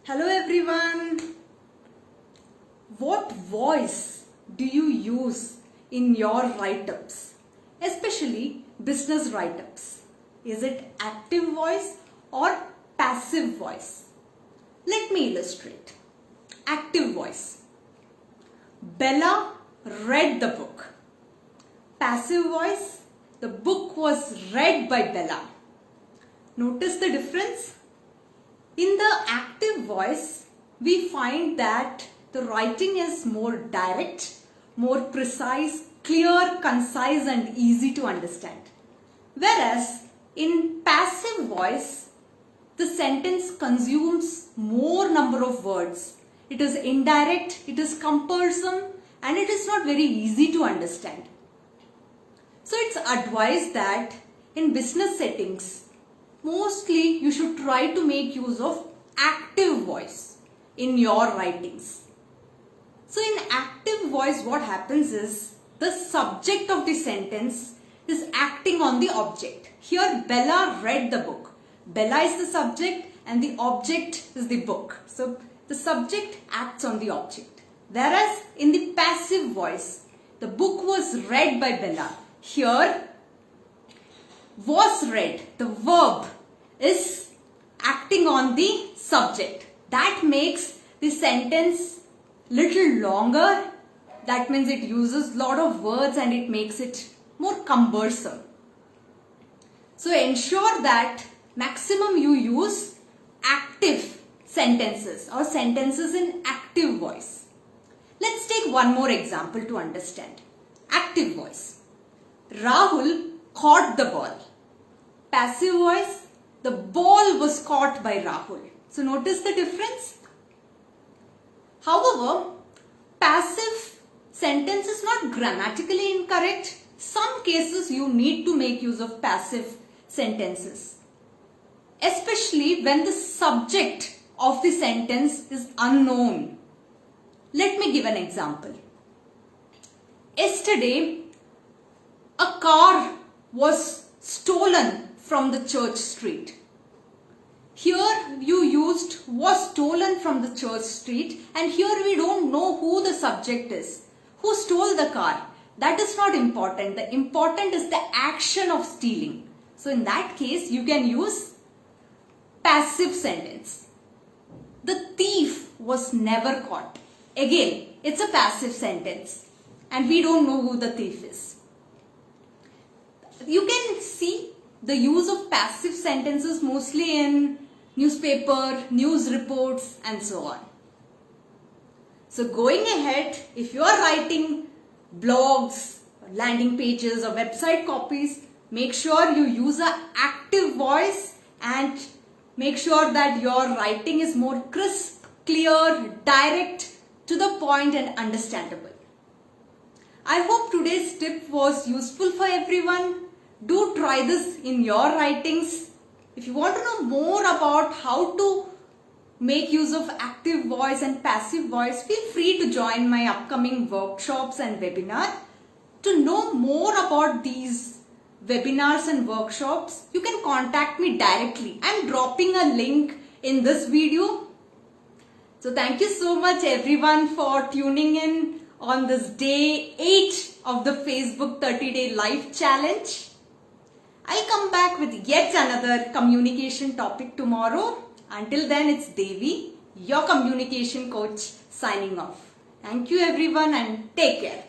Hello everyone. What voice do you use in your write-ups, especially business write-ups? Is it active voice or passive voice? Let me illustrate. Active voice. Bella read the book. Passive voice. The book was read by Bella. Notice the difference? In the active voice, we find that the writing is more direct, more precise, clear, concise and easy to understand. Whereas in passive voice, the sentence consumes more number of words. It is indirect, it is cumbersome and it is not very easy to understand. So it's advised that in business settings, mostly you should try to make use of active voice in your writings. So in active voice, what happens is the subject of the sentence is acting on the object. Here Bella read the book. Bella is the subject and the object is the book. So the subject acts on the object. Whereas in the passive voice, the book was read by Bella. Here was read, the verb is acting on the subject. That makes the sentence little longer. That means it uses lot of words and it makes it more cumbersome. So ensure that maximum you use active sentences or sentences in active voice. Let's take one more example to understand. Active voice. Rahul caught the ball. Passive voice, the ball was caught by Rahul. So notice the difference. However, passive sentence is not grammatically incorrect. Some cases you need to make use of passive sentences, especially when the subject of the sentence is unknown. Let me give an example. Yesterday, a car was stolen from the church street. Here you used was stolen from the church street and here we don't know who the subject is. Who stole the car? That is not important. The important is the action of stealing. So in that case you can use passive sentence. The thief was never caught. Again, it's a passive sentence and we don't know who the thief is. You can see the use of passive sentences mostly in newspaper, news reports and so on. So going ahead, if you are writing blogs, landing pages or website copies, make sure you use an active voice and make sure that your writing is more crisp, clear, direct, to the point and understandable. I hope today's tip was useful for everyone. Do try this in your writings. If you want to know more about how to make use of active voice and passive voice, feel free to join my upcoming workshops and webinar. To know more about these webinars and workshops, you can contact me directly. I'm dropping a link in this video. So thank you so much everyone for tuning in on this day 8 of the Facebook 30-day life challenge. I'll come back with yet another communication topic tomorrow. Until then, it's Devi, your communication coach, signing off. Thank you everyone and take care.